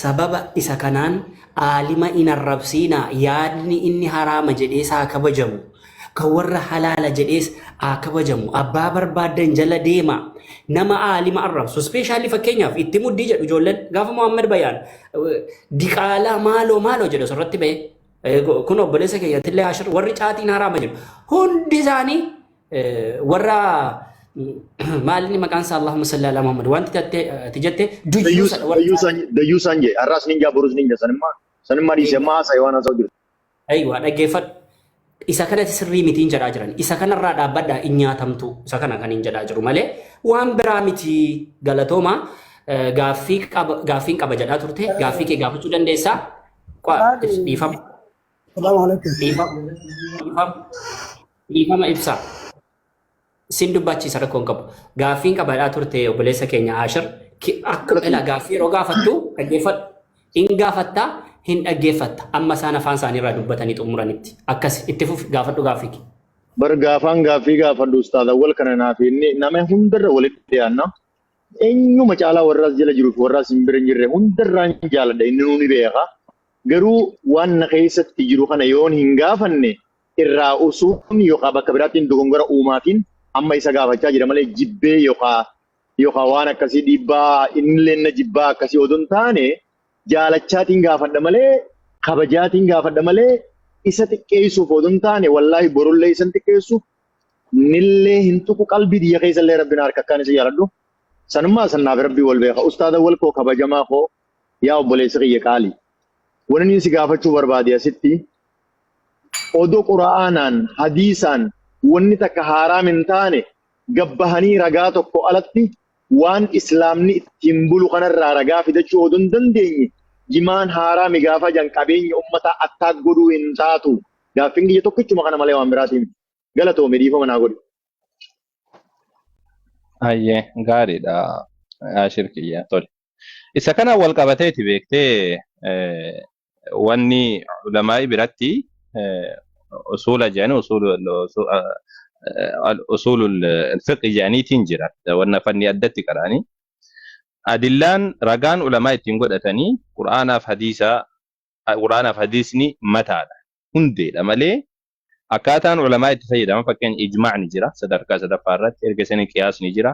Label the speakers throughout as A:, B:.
A: sababa isa kanaan aalima in arrabsiinaa yaadni inni haraama jedhees haa kabajamu kan warra halaala jedhees haa kabajamu abbaa barbaadan jala deema nama aalima arrabsu speeshaalii fakkeenyaaf itti muddii jedhu ijoolleen gaafa Muhammad Bayaan diqaalaa maaloo jedhu asirratti ba'e kun obboleessa keeyyattillee ashir warri caatiin haraama jedhu hundi isaanii warra maalni maqaan isaa Allahumma salli ala Muhammad wanti tijette
B: dayyuu sanje arras ninja borus ninja sanimma dhiise maasa yoona ta'u jiru.
A: Aywa dhaggeeffadhu. Isa kanatti sirrii mitiin jedhaa jiran. Isa kanarraa dhaabbadhaa in nyaatamtu. Isa kana kan hin jedhaa jiru malee waan biraa miti galatooma gaaffiin qaba jedhaa turte gaaffii kee gaafachuu dandeessaa. Dhiifama. Dhiifama ibsa. Sin dubbachiisa rakkoon qabu. Gaaffiin qabadhaa turte obboleessa keenya Ashir. Akka ila gaaffii yeroo gaafattu dhaggeeffadhu. In gaafattaa hin dhaggeeffatta. Amma isaan afaan isaaniirraa dubbatanii xumuranitti. Akkas itti fufi gaafadhu gaaffii.
B: Bar gaafaan gaaffii gaafadhu ustaadha wal kana naaf inni nama hundarra walitti dhiyaanna. Eenyuma caalaa warraas jala jiruuf warraas hin bira hin jirre hundarraan jaaladha inni nuuni beeka. Garuu waan na keessatti jiru kana yoon hin gaafanne irraa usuun yookaan bakka biraattiin dogongora uumaatiin amma isa gaafachaa jira malee jibbee yookaan waan akkasii dhiibbaa innillee na jibbaa akkasii odoo hin taane jaalachaatiin gaafadha malee kabajaatiin gaafadha malee isa xiqqeessuuf odoo hin taane wallaahi borullee isan xiqqeessuuf nillee hin tuqu qalbii biyya keessallee rabbiin harka akkaan isa jaaladhu sanummaa sannaaf rabbii wal beeka ustaada wal koo kabajamaa koo yaa obboleessa kiyya qaalii wanni si gaafachuu barbaade asitti odoo quraanaan hadiisaan wanni takka haraam hin taane gabbahanii ragaa tokko alatti waan islaamni ittiin bulu kanarraa ragaa fidachuu odoo hin dandeenye jimaan haraami gaafa jan qabeenya ummata attaak godhuu hin taatu gaaffiin kiyya tokkichuma kana malee waan biraatiin galatoome dhiifama naa godhi.
C: Ayyee gaariidha Ashir kiyya tole. Isa kana wal qabateeti beektee wanni ulamaa'i biratti usula jedhanii usulul fiqh jedhaniitiin jira wanna fanni addatti qara'anii adillaan ragaan ulamaa ittiin godhatanii quraanaaf hadiisni mataadha hundeedha malee akkaataan ulamaa itti fayyadaman fakkeenya ijmaa'ni jira sadarkaa sadaffaa irratti erga sanii qiyaasni jira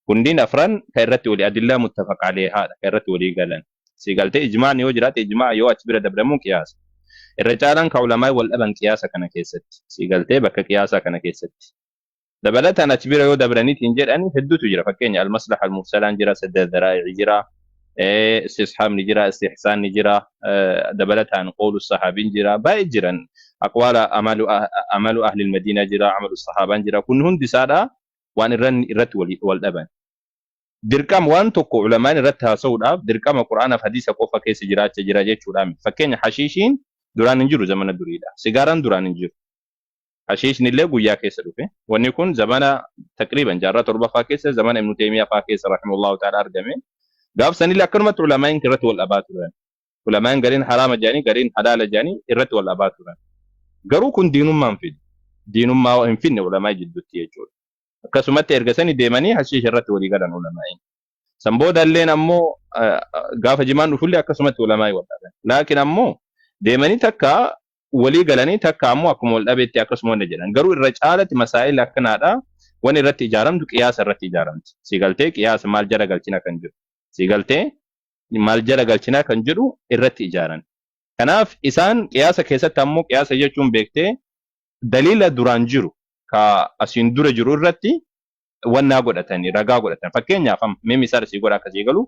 C: hundiin afran kan irratti walii adillaa muttafaq aleehaadha kan irratti walii galan siigaltee ijmaa'ni yoo jiraate ijmaa'a yoo achi bira dabramuun qiyaasa irra caalaan ka ulamaa wal dhaban qiyaasa kana keessatti siigaltee bakka qiyaasaa kana keessatti dabalataan achi bira yoo dabraniitiin jedhani hedduutu jira fakkeenya almaslaha almursalaan jira sadda daraa'i'i jira istishaabni jira istihsaanni jira dabalataan qawlu sahaabiin jira baay'ee jiran aqwaala amalu ahli almadiina jira amalu sahaabaan jira kun hundi isaadha waan irratti wal dhaban dirqama waan tokko ulamaan irratti haasa'uudhaaf dirqama quraanaaf hadiisa qofa keessa jiraachaa jira jechuudha fakkeenya hashiishiin duraan hin jiru zamana duriidha sigaaraan duraan hin jiru hashiishni illee guyyaa keessa dhufe wanni kun zamana taqriban jaarraa torbaffaa keessa zamana ibnu taymiyaa faa keessa rahimahullahu ta'ala argame gaafsanillee akkanumatti ulamaan irratti wal dhabaa turan ulamaan gariin haraama jedhanii gariin halaala jedhanii irratti wal dhabaa turan garuu kun diinummaa hin finne ulamaa jidduutti jechuudha akkasumatti erga sanii deemanii hashiish irratti walii galan ulamaa'in san boodalleen ammoo gaafa jimaan dhufullee akkasumatti ulamaa wal dhaban laakiin ammoo deemanii takka walii galanii takka ammoo akkuma wal dhabeetti akkasuma wanda jedhan garuu irra caalatti masaa'il akkanaadha waan irratti ijaaramtu qiyaasa irratti ijaaramti siigaltee qiyaasa maal jala galchina kan jiru siigaltee maal jala galchina kan jedhu irratti ijaaran kanaaf isaan qiyaasa keessatti ammoo qiyaasa jechuun beektee daliila duraan jiru ka asiin dura jiru irratti wannaa godhatanii ragaa godhatan fakkeenyaaf mee misaala sii godha akkasii galu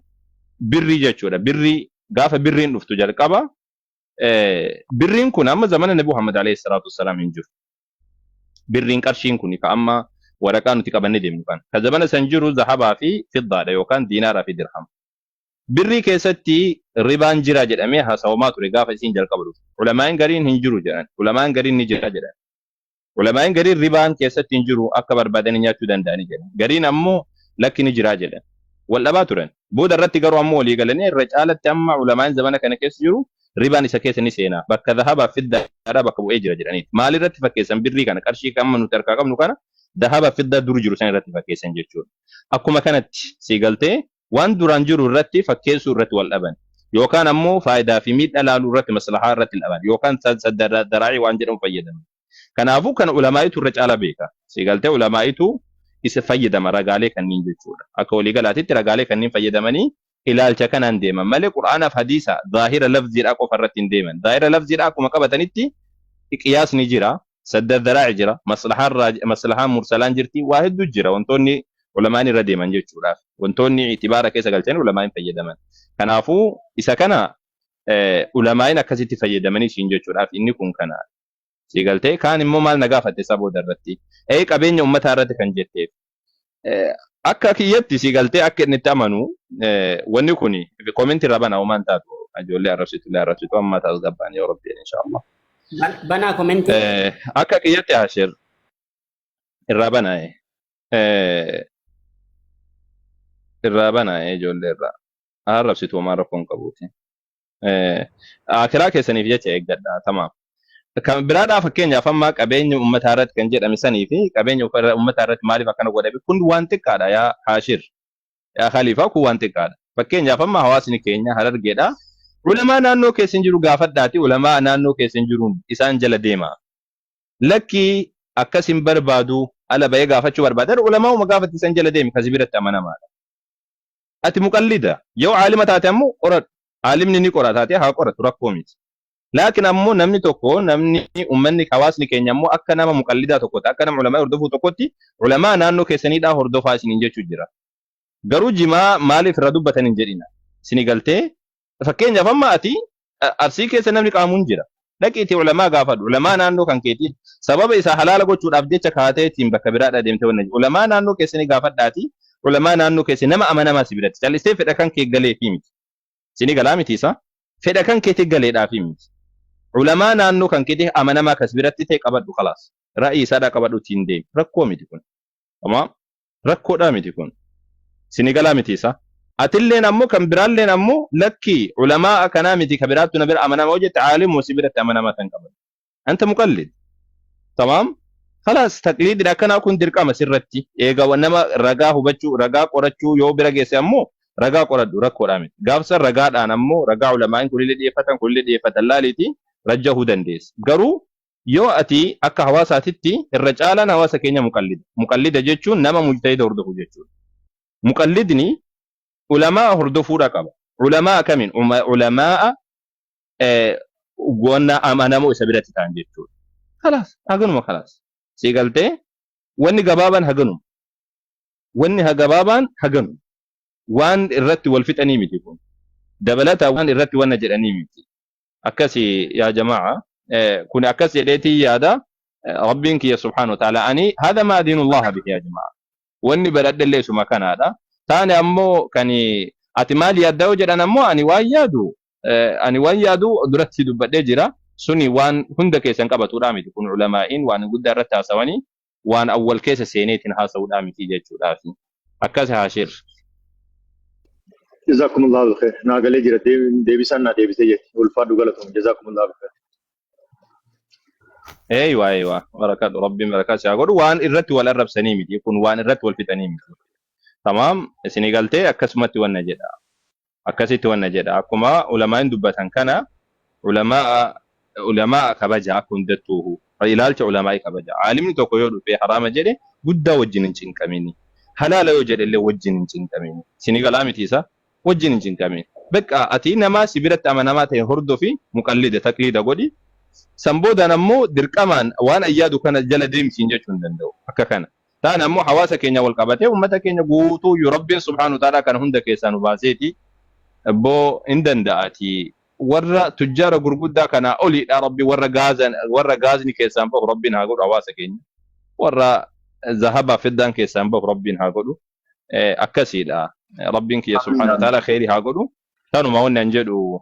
C: birrii jechuudha birrii gaafa birriin dhuftu jalqaba birriin kun amma zamana nabi Muhammad alayhi salatu wassalam hin jiru birriin qarshiin kun ka amma waraqaa nuti qabannee deemnu kan ka zamana san jiru zahabaa fi fiddaadha yookaan diinaaraa fi dirham birrii keessatti ribaan jira jedhamee haasawamaa ture gaafa isiin jalqaba dhufte ulamaan gariin hin jiru jedhan ulamaan gariin ni jira jedhan ulamaan gariin ribaan keessatti hin jiru akka barbaadanii nyaachuu danda'anii jedhan gariin ammoo lakki ni jira jedhan wal dhabaa turan booda irratti garuu ammoo walii galanii irra caalatti amma ulamaan zamana kana keessa jiru ribaan isa keessa ni seenaa bakka dhahabaa fiddaadhaa bakka bu'ee jira jedhaniiti maal irratti fakkeessan birrii kana qarshii amma nuti harkaa qabnu kana dhahabaa fiddaa dur jiru san irratti fakkeessan jechuudha akkuma kanatti siigaltee waan duraan jiru irratti fakkeessuu irratti wal dhaban yookaan ammoo faayidaa fi miidhaa laaluu irratti maslahaa irratti laban yookaan daraa'ii waan jedhamu fayyadaman. Kanaafuu kan ulamaa'itu irra caala beeka. Siigaltee ulamaa'itu isa fayyadama ragaalee kanneen jechuudha. Akka waliigalaatitti ragaalee kanneen fayyadamanii ilaalcha kanaan deeman malee Qur'aanaaf hadiisa zaahira lafziidhaa qofa irratti hin deeman. Zaahira lafziidhaa akkuma qabatanitti qiyaasni jira, sadda daraa'i jira, maslahaan mursalaan jirti, waa hedduu jira wantoonni ulamaan irra deeman jechuudhaaf. Wantoonni itibaara keessa galchanii ulamaan fayyadaman. Kanaafuu isa kana ulamaan akkasitti fayyadamanii siin jechuudhaaf inni kun kana. Siigaltee kaan immoo maal na gaafatte sabooda irratti. Qabeenya uummataa irratti kan jetteef. Akka kiyyatti siigaltee akka inni itti amanu wanni kun koomentii irra banaa uumaan taatu ijoollee arrabsitu amma taas gabbaan yoo rabbi inshaallah.
A: Banaa koomentii.
C: Akka kiyyatti Hashir irraa banaa ijoollee irraa arrabsitu uumaan rakkoon qabuuti. Akiraa keessaniif jecha eeggadha tamaam. Kan biraadhaa fakkeenyaaf amma qabeenya uummataa irratti kan jedhame sanii fi qabeenya uummataa irratti maaliif akkana godhame kun waan xiqqaadha yaa Hashir yaa Khalifa kun waan xiqqaadha. Fakkeenyaaf amma hawaasni keenya Harargeedha. Ulamaa naannoo keessa hin jiru gaafadhaati ulamaa naannoo keessa hin jiruun isaan jala deema. Lakki akkas hin barbaadu ala bahee gaafachuu barbaada. Ulamaa uma gaafatti isaan jala deemi kasi biratti amanamaadha. Ati muqallida yoo aalima taate ammoo qoradhu. Aalimni ni qora taate haa qoratu rakkoo miti. Laakiin ammoo namni tokko namni uummanni hawaasni keenya ammoo akka nama muqallidaa tokkotti akka nama ulamaa hordofuu tokkotti ulamaa naannoo keessaniidhaa hordofaa isiniin jechuu jira. Garuu jimaa maaliif irra dubbatan hin jedhina. Isini galtee fakkeenyaaf amma ati arsii keessa namni qaamuun jira. Dhaqiitii ulamaa gaafadhu. Ulamaa naannoo kan keetiin sababa isaa halaala gochuudhaaf jecha kaateetiin bakka biraadhaa deemtee wanna jiru. Ulamaa naannoo keessanii gaafadhaati. Ulamaa naannoo keessanii nama amanamaa si biratti. Callisee fedha kan kee galee fi miti. Isini galaa miti isaa? Fedha kan keetii galeedhaa fi miti. Ulamaa naannoo kan keetii amanamaa kas biratti ta'e qabadhu khalaas. Ra'ii isaadhaa qabadhu ittiin deemi. Rakkoo miti kun. Amma rakkoodhaa miti kun. Isini galaa miti isaa? Atilleen ammoo kan biraalleen ammoo lakki ulamaa akkanaa miti ka biraattu na bira amanamaa hojjette aalimu si biratti amanamaa kan qabatu. Anta muqallid. Tamaam? Khalaas taqliidin akkanaa kun dirqama sirratti eega nama ragaa hubachuu ragaa qorachuu yoo bira geesse ammoo ragaa qoradhu rakkoodhaa miti. Gaafsan ragaadhaan ammoo ragaa ulamaa'in kulillee dhiyeeffatan laaliiti rajjahuu dandeessa. Garuu yoo ati akka hawaasaatitti irra caalaan hawaasa keenya muqallida. Muqallida jechuun nama mujtahida hordofu jechuudha. Muqallidni ulamaa hordofuudha qaba. Ulamaa kamiin? Ulamaa gonna amanamoo isa biratti ta'an jechuudha. Khalaas haganuma khalaas. Siigaltee wanni gabaabaan haganuma. Wanni gabaabaan haganuma. Waan irratti wal fixanii miti kun. Dabalataa waan irratti wanna jedhanii miti. Akkasi yaa jamaa kun akkas jedheetii yaada rabbiin kiyya subhaanahu wa ta'ala ani hada maa diinullah bihi yaa jamaa. Wanni badhadhallee suma kanaadha. Taane ammoo kan ati maal yaaddaa jedhan ammoo ani waan yaadu duratti dubbadhee jira. Suni waan hunda keessan qabatuudha miti kun ulamaa'iin waan guddaa irratti haasawanii waan awwal keessa seeneetiin haasawuudha miti jechuudhaaf. Akkas Hashir.
B: جزاكم الله بالخير ناقلي جرا ديبسان ديبسي والفاد غلطهم جزاكم الله بالخير
C: ايوه بركات ربي بركات يقول وان الرت والرب سنيمي يكون وان الرت والفتنيمي تمام سنغالتي اكسمت والنجدا اكسيت والنجدا اكما علماء دبتان كان علماء كبجا كندتوه الالت علماء كبجا عالم توكو يودو في حرام جدي غدا وجنن چنكميني حلال يوجد اللي وجنن چنكميني سنغالامتيسا wajjin hin cinqamin bakka ati nama sibiratti amanamaa ta'e hordofi muqallida taqlida godhi sanboodaan ammoo dirqamaan waan ayyaadu kana jala deemsiin jechuu hin danda'u akka kana taan ammoo hawaasa keenya wal qabatee ummata keenya guutuu yu rabbiin subhaanahu ta'ala kana hunda keessaa nu baaseeti boo hin danda'ati warra tujjaara gurguddaa kana oliidha rabbi warra gaazni keessaan bahu rabbiin haa godhu hawaasa keenya warra zahaba fiddaan keessaan bahu rabbiin haa godhu akkasiidha ربك يا سبحانه وتعالى خيري هاقولوا كانوا ما قلنا نجدوا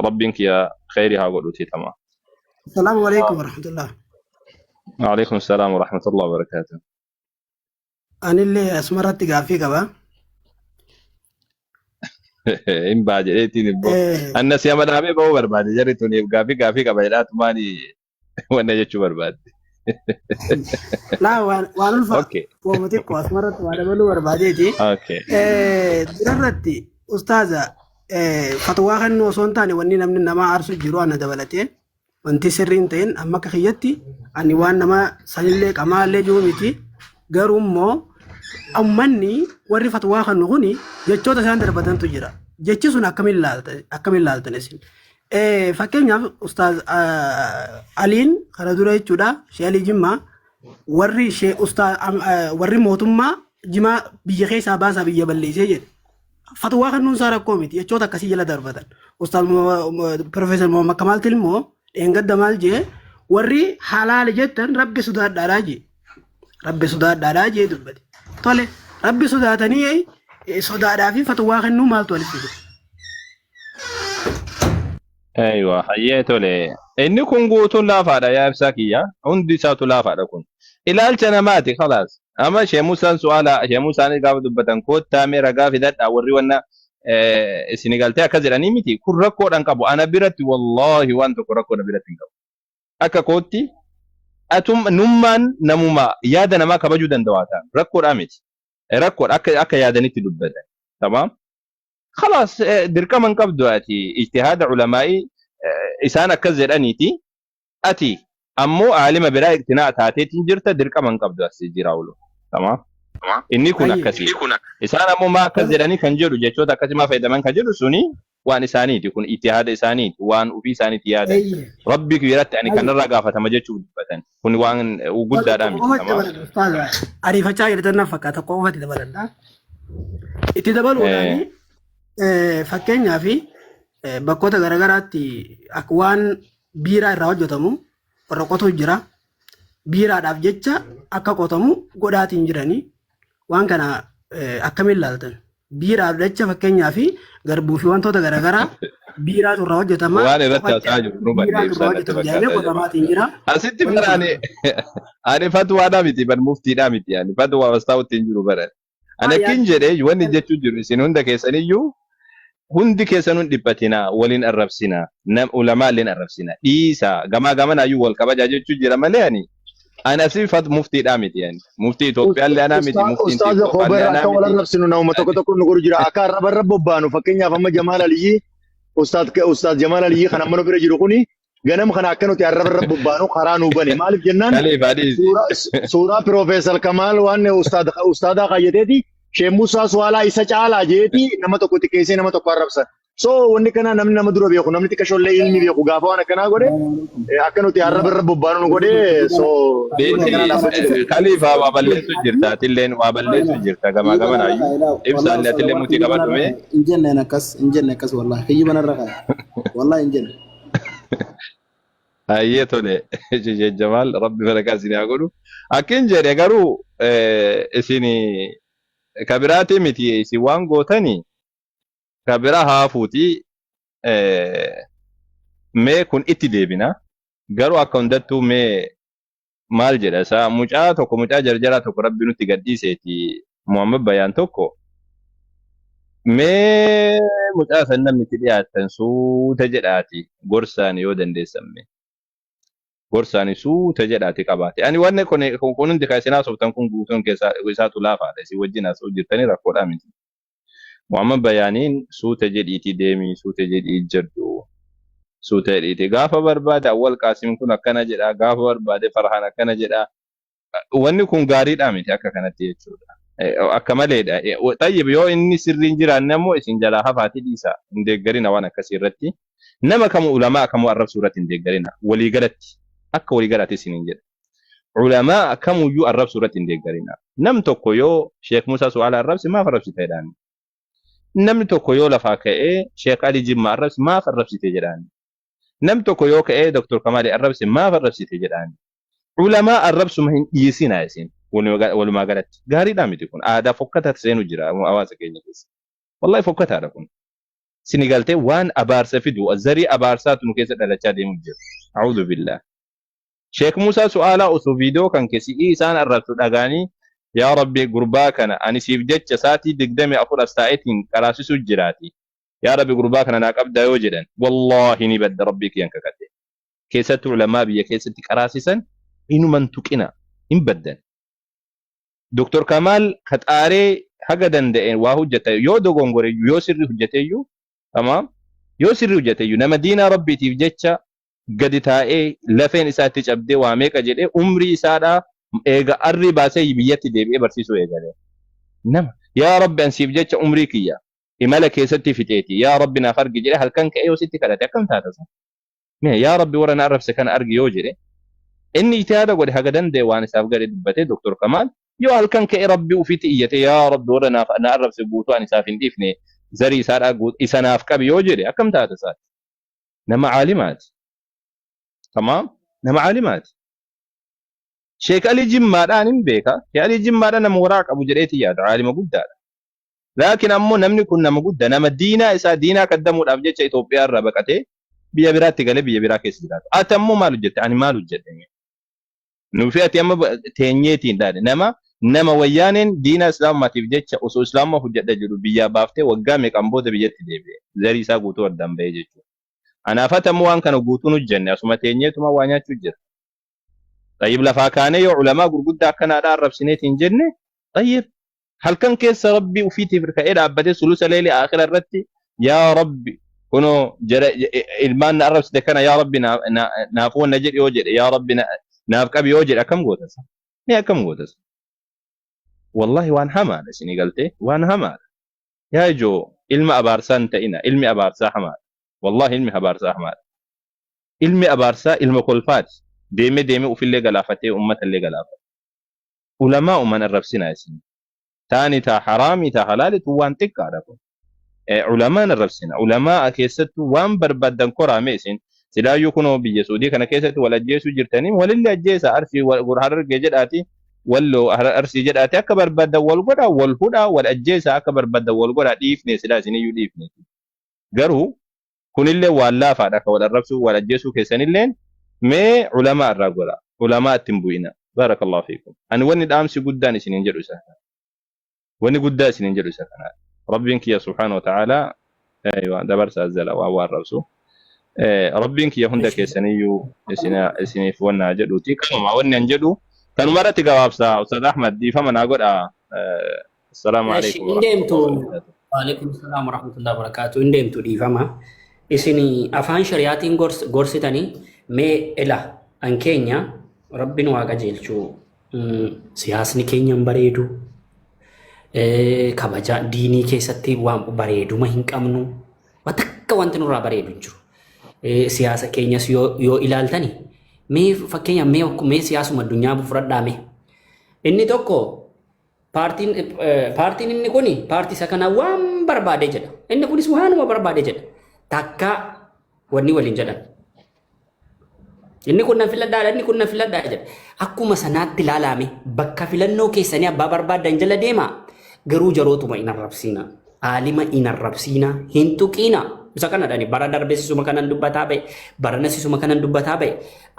C: ربك يا خيري هاقولوا تمام.
D: السلام عليكم ورحمة الله.
C: وعليكم السلام ورحمة الله وبركاته.
D: أنا اللي أسمرت قافي كبا.
C: إن بعد إيتي نبو. أنا سيما نامي بوبر بعد جريتوني قافي كبا لا تماني وانا جتشو برباد.
D: لا وأنا الفا ومتك وأسمرت وأنا بلو برباديتي.
C: أوكي.
D: دررتي أستاذة fatwaa kannuu osoo hin taane wanni namni nama aarsu jiru ana dabalatee wanti sirriin ta'in amma akka kiyyatti ani waan nama sanillee qamaallee jiru miti garuu immoo ummanni warri fatwaa kannu kuni jechoota isaan darbatantu jira. Jechi sun akkamiin laaltan isin? Fakkeenyaaf ustaaz Aliin kana dura jechuudha Shee Alii Jimmaa warri warri mootummaa Jimaa biyya keessaa baasaa biyya balleessee jedhe. Fatwaa kannuun isaa rakkoo miti jechoota akkasii jala darbatan. Ustaaz Profeesar Muhammad Kamaal Tilmoo dheengadda maal jee warri halaali jettan rabbi sodaadhaadhaa jee. Rabbi sodaadhaadhaa jee dubbate. Tole rabbi sodaatanii sodaadhaa fi fatwaa kennuu maaltu walitti jiru?
C: Aywa hayyee tole. Inni kun guutuun laafaadha yaa ibsaa kiyya. Hundi isaatu laafaadha kun. Ilaalcha namaati khalaas. Amma Shee Musaan Shee Musaan gaafa dubbatan koottaa mee ragaa fidadhaa warri wanna isin galtee akka jedhanii miti kun rakkoodhaan qabu. Ana biratti wallaahi waan tokko rakkoo na biratti hin qabu. Akka kootti nummaan namuma yaada namaa kabajuu danda'aa ta'an rakkoodhaa miti. Rakkoodha akka yaadanitti dubbatan. Tamam? خلاص dirqama hin qabdu ati ijtihaada ulamaa'i isaan akkas jedhaniiti ati ammoo aalima biraa iqtinaa taateetiin jirta dirqama hin qabdu as jira ulu. Tamam? Inni kun akkasii. Isaan ammoo maa akkas jedhanii kan jedhu jechoota akkasii maa fayyadaman kan jedhu suni waan isaaniiti kun ijtihaada isaaniiti waan ofii isaaniiti yaada. Rabbi biratti ani kanarraa gaafatama jechuun dubbatan. Kun waan guddaadhaa miti. Tamam?
D: Ariifachaa jedhatan na fakkaata qofati dabaladha. Itti dabaluudhaani fakkeenyaa fi bakkoota garaagaraatti akka waan biiraa irraa hojjetamu warra qotuu jira. Biiraadhaaf jecha akka qotamu godhaatiin jiranii waan kana akkamiin laaltan? Biiraaf jecha fakkeenyaa fi garbuu fi wantoota garaagaraa biiraatu irraa hojjetama.
C: Waan irratti haasaa jiru nu
D: baddeebsaa jira.
C: Asitti baraan ani fatwaadhaa miti ban muftiidhaa miti ani fatwaa wastaa'utti hin jiru baran. Ani akkin jedhee wanni jechuun jiru isin hunda keessaniyyuu hundi keessanuu dhiphatina waliin arrabsina ulamaa illeen arrabsina dhiisa gamaa gamanaayyuu wal kabajaa jechuun jira malee ani asii muftiidhaa miti yani muftii Itoophiyaa illee anaa miti muftiin
B: Ustaaza Khobar akka wal arrabsinu nama tokko tokko nu godhu jira akka arraba bobbaanu fakkeenyaaf amma Jamaal Aliyyi Ustaaz Jamaal Aliyyi kan amma nu bira jiru kuni ganam kana akka nuti arraba bobbaanu karaa nu bane maaliif jennaan suuraa Profeesar Kamaal waan ustaadaa qayyateeti Shee Musaa Suwaalaa isa caalaa jeeti nama tokko xiqqeessee nama tokko arrabsan. So wanni kana namni nama dura beeku namni xiqqaa shollee ilmi beeku gaafa waan akkanaa godhe akka nuti arraba bobbaanu nu godhe so
C: Khalifa waa balleessu jirta atilleen waa balleessu jirta gamaa gamanaayyuu ibsaallee atillee mutii qabadhume.
E: Injenne akkas wallahi kiyyi banarra qaba wallahi injenne.
C: Hayyee tole Jamaal rabbi barakaa isin haa godhu. Akkin jedhe garuu isin kabiraati miti isin waan gootanii kabira haafuuti mee kun itti deebina garuu akka hundattuu mee maal jedha isaa mucaa jarjaraa tokko rabbi nutti gadhiiseeti Muhammad Bayaan tokko mee mucaa san namni itti dhiyaatan suuta jedhaati gorsaan yoo dandeessamme gorsaan suuta jedhaati qabaate ani wanne kun hundi kaasinaa sooftan kun guutuun isaatu laafaadha isin wajjin asoo jirtanii rakkoodhaa miti. Muhammad Bayaaniin suuta jedhiitii deemii suuta jedhii jedhu suuta jedhiitii gaafa barbaade Awwal Qaasim kun akkana jedha gaafa barbaade Farhaan akkana jedha wanni kun gaariidhaa miti akka kanatti jechuudha akka maleedha tayyib yoo inni sirriin jiraanne ammoo isin jalaa hafaati dhiisa hin deeggarina waan akkasii irratti nama kamu ulamaa kamu arrabsuu irratti hin deeggarina waliigalatti akka waliigalaatti isin hin jedha ulamaa kamuyyuu arrabsuu irratti hin deeggarina nam tokko yoo Sheek Musaa Suwaalaa arrabse maaf arrabsite jedhaan namni tokko yoo lafaa ka'ee Sheek Ali Jimmaa arrabse maaf arrabsite jedhaan namni tokko yoo ka'ee Dr. Kamaal arrabse maaf arrabsite jedhaan ulamaa arrabsuma hin dhiisinaa isin walumaa galatti gaariidhaa miti kun aadaa fokkataa seenu jira hawaasa keenya keessa wallahi fokkataadha kun sini galtee waan abaarsa fidu zarii abaarsaatu nu keessa dhalachaa deemu jira a'uudhu billah Sheek Musaa Suwaalaa osoo viidiyoo kan keessii isaan arrabsu dhagaanii yaa rabbi gurbaa kana ani siif jecha saatii 24 astaa'eetiin qaraasisuu jiraati yaa rabbi gurbaa kana naa qabdaa yoo jedhan wallahi ni badda rabbii kiyyan kakadhe keessatti ulamaa biyya keessatti qaraasisan inuman tuqina hin baddan Dr. Kamaal kaxaaree haga danda'een waa hojjeta yoo dogongore yoo sirri hojjeteyyuu تمام yoo sirrii hojjete iyyuu nama diinaa rabbiitiif jecha gadi taa'ee lafeen isaatti cabdee waa meeqa jedhee umrii isaadhaa eega arrii baasee biyyatti deebi'ee barsiisuu eegale. Nama yaa rabbi ansiif jecha umrii kiyya imala keessatti fixeeti yaa rabbi naaf argi jedhee halkan ka'ee yoo sitti kadhate akkam taata san? Mee yaa rabbi warra na arrabse kana argi yoo jedhe inni ijtihaada godhe haga danda'e waan isaaf gadi dubbatee Dr. Kamal yoo halkan ka'e rabbi ufitti iyyate yaa rabbi warra na arrabse guutuu ani isaaf hin dhiifne zarii isaadhaa isa naaf qabi yoo jedhe akkam taata isaati? Nama caalimaati. تمام نما عالمات شيخ علي جمادان ان بيكا يا علي جمادان نما وراق ابو جريتي يا عالم قداد لكن امو نمني كنا مقد نما دينا اسا دينا قدموا دابجه ايثيوبيا ربقته بيا برات قال بيا برا كيس داد اتمو مالو جت يعني مالو جت نو فيات يم تينيتي داد نما ويانين دينا اسلام ما تبجه اسو اسلام ما حجت دجلو بيا بافته وغامي كامبود بيت ديبي زري سا غوتو دم بيجو أنا فتم وان كانوا قوتون الجنة أسمى تينيت ما وانيا تجر طيب لفاكاني يا علماء قرقود داكنا أعرف سنتين جنة طيب هل كان كيس ربي وفي تفرق إلى أبدي سلوس الليل آخر الرتي يا ربي كنوا المان نعرف سدكنا يا ربي نافون نجر يوجد يا ربي نافك أبي يوجد أكم قوتس يا كم قوتس والله وان حمال سني قلتي وان حمال يا جو علم أبارسان تئنا علم أبارسا حمال والله علمي هبارسا أحمد علمي أبارسا علم كلفات ديمي وفي اللي قلافته أمة اللي قلافته علماء من الرفسنا يسين تاني تا حرامي تا حلالي توان تكا لكم علماء الرفسنا علماء كيستو وان بربادن كورا ميسين سلا يكونوا بيسودي كان كيستو ولا جيسو جرتاني ولله الجيسة أرسي وقرهر جداتي ولو أرسي جداتي أكبر بدا والقرى والهدى والأجيسة أكبر بدا والقرى ديفني سلا سنيو ديفني قروا كن اللي ولا فادك ولا الرفسو ولا الجيسو كيسانيلين ما علماء الرجلا علماء التنبوينا بارك الله فيكم أنا وني دامسي قداني سنين جلو سهنا وني قداني سنين جلو سهنا ربك يا سبحانه وتعالى أيوة دبرس الزلا وأوار الرفسو ربك يا هندك سنيو سني فونا جلو تي كانوا ما وني أنجلو كانوا مرة تجاوب أستاذ أحمد دي فمن أقول السلام عليكم ورحمة الله وبركاته
A: وعليكم السلام ورحمة الله وبركاته إندم تودي فما isini afaan shari'aatiin gorsitanii mee ila an keenya rabbiin waa qajeelchuu siyaasni keenya bareedu kabaja diinii keessatti waan bareeduma hin qabnu watakka wanti nurraa bareedu jiru siyaasa keenyas yoo ilaaltani mee fakkeenya mee siyaasuma addunyaa fudhadhaame inni tokko paartiin inni kuni paartii isa kana waan barbaade jedha inni kunis waanuma barbaade jedha takka wanni waliin jedhan inni kun nan filadhaa inni kun nan filadhaa jedha akkuma sanaatti ilaalame bakka filannoo keessanii abbaa barbaadan jala deema garuu jarootuma hin arrabsiina aalima hin arrabsiina hin tuqiina isa kana dhani bara darbeessisuma kanan dubbataa ba'e bara nasisuma kanan dubbataa ba'e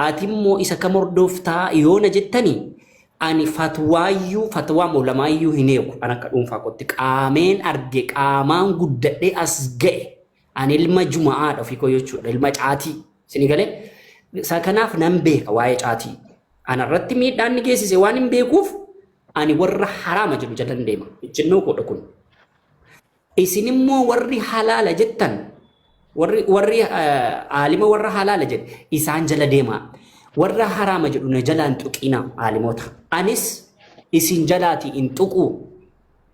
A: ati immoo isa kam hordoftaa yoona jettanii ani fatwaa ulamaayyuu hin eegu an akka dhuunfaa kootti qaameen arge qaamaan guddadhee as ga'e ani ilma jumaadha ofii koo jechuudha ilma caatii isin galee isa kanaaf nan beeka waa'ee caatii ana irratti miidhaan ni geessise waan hin beekuuf ani warra haraama jedhu jalan deema ejjennoo koodha kun isin immoo warri halaala jettan warri aalima warra halaala jedhe isaan jala deema warra haraama jedhu na jalaan tuqina aalimoota anis isin jalaati in tuqu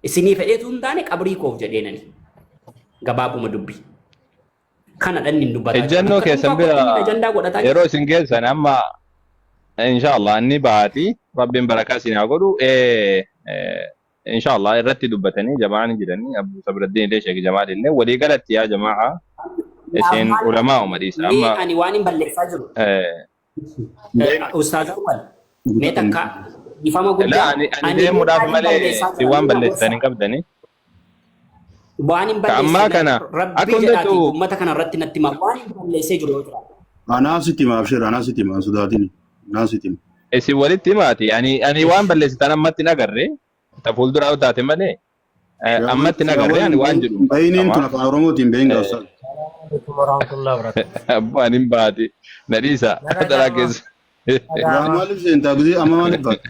A: isinii fedheetu hin taane qabrii koof jedheenani gabaabuma dubbii kana dhanni dubbata
C: ejjennoo keessan bira yeroo isin geessan amma inshallah inni baati rabbiin barakaa isin haa godhu inshallah irratti dubbatanii jamaa'an jiranii Abu Sabraddiin illee Sheekh Jamaal illee walii galatti yaa jamaa'a isin ulamaa umadiisa amma
A: ani waan hin balleessaa jiru ustaaz awwal mee takka ifama guddaa
C: ani deemuudhaaf malee si waan balleessan hin qabdanii
A: waan hin balleessin rabbi jedhaati ummata kana irratti natti maa waan hin balleessee jiru yoo jira
E: Anasiti maafshir anasiti maasudaatini anasiti
C: isin walitti himaati ani waan balleessitan ammatti nagarre ta fuuldura taate malee ammatti nagarre ani waan jedhu
E: bayiniin tun afaan oromootiin bayin gaafsan
C: abbaan hin baati nadhiisa daraa keessa
E: maaliif seentaa gizee amma maaliif baate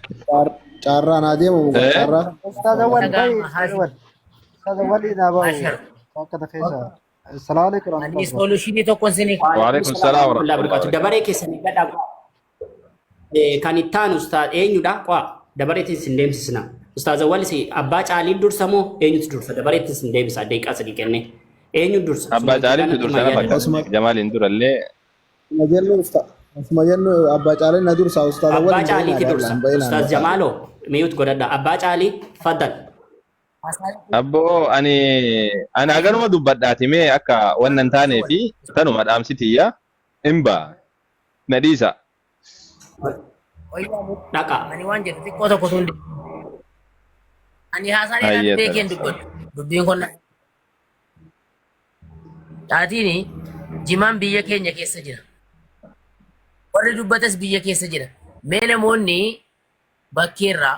F: carraan adeemu carraa ustaaza wal bayi ustaaza wal ina bahu akka ta keessa
E: السلام عليكم ورحمة
F: Ani
E: الله.
F: solutionii tokkon sinii
C: Waalaikum salaam wa
A: warahmatullahi wabarakatuh.
C: rahmatullahi.
A: Dabaree keessanii gadhaa kan ittaan ustaad eenyudha? Qaa dabareetiin sin deemsisna. Ustaaz Awwal si abbaa caalii dursa moo eenyutu dursa? Dabareetiin sin deebisa deeqaa sadii kennee. Eenyu dursa?
C: Abbaa Caaliitu dursa na
E: Osuma
C: fakkaata. Jamaaliin durallee
E: jennu usta. Osuma jennu abbaa caalee na dursa ustaaz awwal
A: Abbaa caaliiti dursa. Ustaaz Jamaaloo miyuut godhadha. Abbaa caalii faddal.
C: abboo ani agaruma dubbadhaati mee akka wannan taanee fi tanuma dhaamsitiyya imba na dhiisa.
A: Dhaqa.
F: ani waan jedhu xiqqoo tokko tun ani haasaan
C: Hayyee
F: jedhan beekeen
C: ta'a.
F: dubbadhu dubbiin kun taatiini jimaan biyya keenya keessa jira warri dubbatas biyya keessa jira mee namoonni bakkeerraa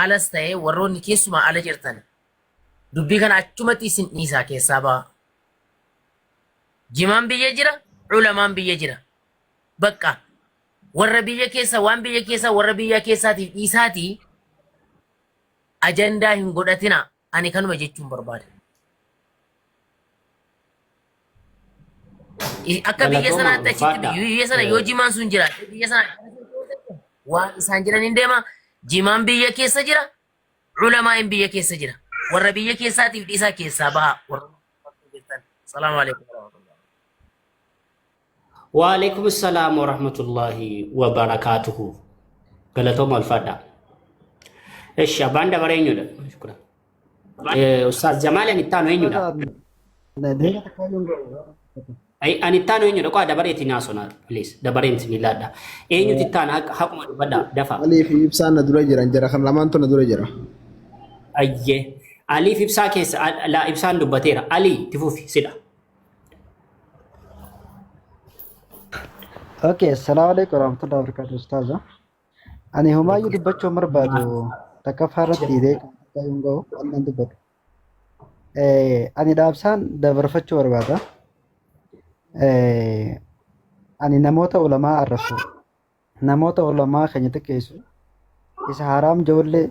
F: alas ta'e warroonni keessumaa ala jirtan dubbii kana achumatti isin dhiisaa keessaa ba'a jimaan biyya jira ulamaan biyya jira bakka warra biyya keessa waan biyya keessa warra biyya keessaatiif dhiisaatii ajandaa hin godhatina ani kanuma jechuun barbaada. Akka biyya sanaatti achitti biyya sana yoo jimaan sun jira biyya sana waan isaan jiran hin deema jimaan biyya keessa jira ulamaan biyya keessa jira warra biyya keessaatiif dhiisaa keessaa baha warra jirtan. Salaamu alaikum.
A: Waalaikum salaam wa rahmatullahi wa barakatuhu. Galatooma alfadha. Eshi abbaan dabaree eenyudha? Shukran. Ustaaz Jamaal ani ittaanu eenyudha? Ani ittaanu eenyudha? Qo'a dabareetiin naasonaa please. Dabareen similaadha. Eenyuti ittaan haquma dubbadha dafa.
E: Alii fi ibsaan na dura jiran jira kan lamaantu na dura jira.
A: Ayyee. Aliif ibsaa keessa ibsaan dubbateera. Alii tifuufi sidha.
E: Oke, assalamualaikum warahmatullahi wabarakatuh ustaza. Ani humayu dubbachuu barbaadu takka faarratti deeqaa yoo ga'u wannan dubbatu. Ani dhaabsaan dabarfachuu barbaada. Ani namoota ulamaa arrabsu. Namoota ulamaa keenya xiqqeessu. Isa haraam ijoollee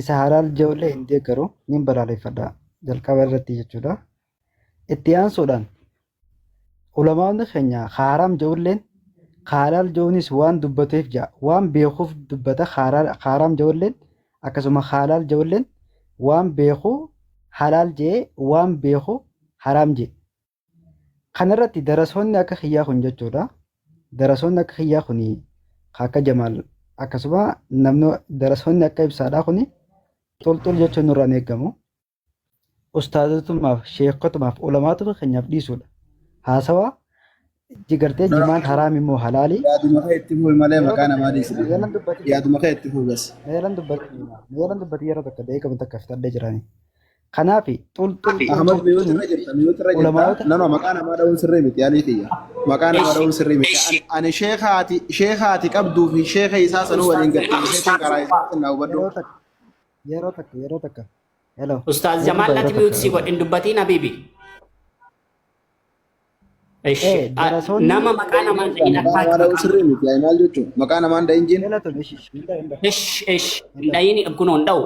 E: isa halaal ijoollee hin deeggaru nin balaaleffadha. Jalqaba irratti jechuudha. Itti aansuudhaan ulamaonni keenya haraam ijoolleen halaal joonis waan dubbateef jaa waan beekuuf dubbata haraam ijoolleen akkasuma halaal ijoolleen waan beeku halaal jee waan beeku haraam jee. Kanarratti darasoonni akka kiyyaa kun jechuudha. Darasoonni akka kiyyaa kun akka Jamaal akkasuma namni darasoonni akka ibsaadhaa kun toltol jechuun nurraan eegamu. Ustaazotumaaf sheekotumaaf ulamaatu keenyaaf dhiisuudha. Haasawaa jigartee jimaan haraam immoo halaalii.
G: Yaaduma kee itti fufi malee maqaa namaa dhiisite. Yaaduma kee itti fufi bas.
E: Meelan dubbatti yeroo takka deeqamu takka fitadhee jirani. Kanaaf xulxul
G: Ahmad mi'oota irra jirta mi'oota irra jirta. Nama maqaa namaa dha'uun sirrii miti yaanii tiyya. Maqaa namaa dha'uun sirrii miti. Ani sheekaati qabduu fi sheeka isaa sanuu waliin gadhiisee karaa isaa xinnaa hubadhu.
E: yeroo takka. Hello.
A: Ustaaz Jamaal natti miyuut si godhin dubbatiin Habibi. Eshi nama maqaa namaan ta'in
G: Maqaa namaa dha'uun sirrii miti yaa'ii maal jechuun maqaa namaan dha'in jiin.
A: Dhayin kunuun dha'u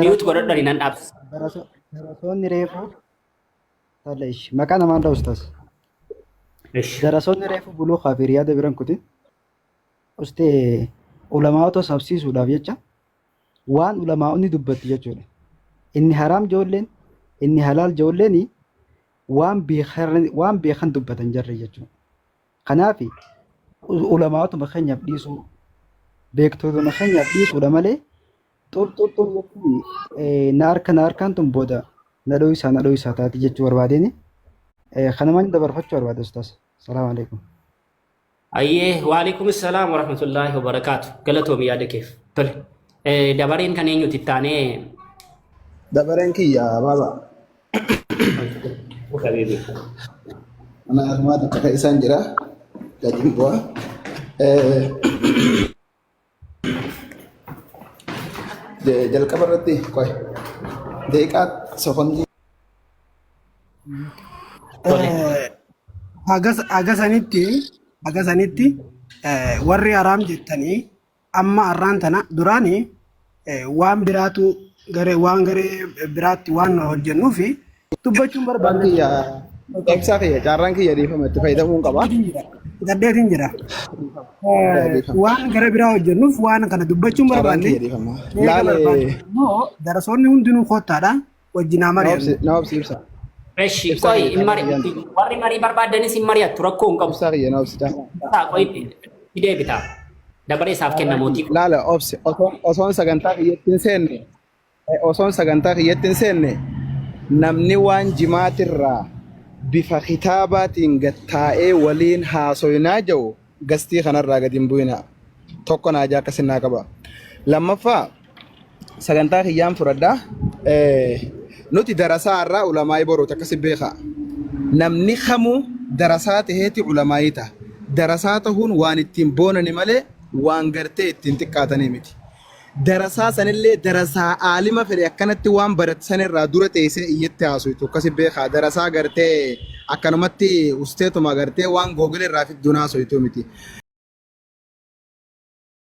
A: miyuut godhadhani nan dhaabsa.
E: Darasoonni reefu maqaa namaan dha'u ustaas. Darasoonni reefu buluu kaafir yaada biran kuti. Ustee ulamaata sabsiisuudhaaf jecha waan ulamaa'onni dubbatti jechuudha. Inni haraam ijoolleen inni halaal ijoolleen waan beekan dubbatan jarre jechuudha. Kanaaf ulamaatuma keenyaaf dhiisuu beektotuma keenyaaf dhiisuudha malee xulxulxul jechuun na harkaan tun booda na dhooyisaa taati jechuu barbaadeen kanumaan dabarfachuu barbaada ustaas. Salaamu alaikum.
A: Ayyee waalaikum salaam wa rahmatullahi wa barakaatu. Galatoomi yaada keef. Tole. Dabareen kan eenyuti taanee
G: Dabareen kiyya baaba. Ana armaa takka isaan jira. Gadiin bu'aa. Jalqaba irratti qoy. Deeqaa sokondii.
D: Agasanitti warri haraam jettanii amma arraan tana duraanii waan biraatu garee biraatti waan hojjennuufi dubbachuun barbaadu.
G: Ibsaa kiyya carraan kiyya dhiifama itti fayyadamuun qaba.
D: Gaddeetiin jira. Waan gara biraa hojjennuuf waan kana dubbachuun
G: Carraan
D: barbaanne.
G: kiyya dhiifama. Laalee
D: Immoo darasoonni hundinuu kottaadha. Wajjin haa mari'annu.
G: na obsi ibsa.
A: Reshi
G: Ibsaa
A: koi
G: kiyya
A: mari warri marii barbaadanis hin mari'attu rakkoo hin qabu.
G: Ibsaa kiyya na obsi.
A: Koi fidee bitaa. Dabaree isaaf kennamuutii.
G: Laala obsi osoon sagantaa kiyyatti hin seenne osoon sagantaa kiyyatti hin seenne namni waan jimaatirraa bifa kitaabaatiin gattaa'ee waliin haasoyinaa jiru gastii kanarraa gadi hin bu'ina. Tokko naajaa akkasinnaa qaba. Lammaffaa sagantaa kiyyaan fudhadhaa. Nuti darasaa irraa ulamaa'ii boruuti akkasi beekaa. Namni kamuu darasaa taheeti ulamaa'ii ta'a. Darasaa ta'uun waan ittiin boonani malee waan gartee ittiin xiqqaatanii miti. Darasaa sanillee darasaa aalima fedhe akkanatti waan baratan irraa dura teessee iyyatti haasoftu akkasi beekaa. Darasaa gartee akkanumatti usteetuma gartee waan googil irraa fidduun haasoftu miti.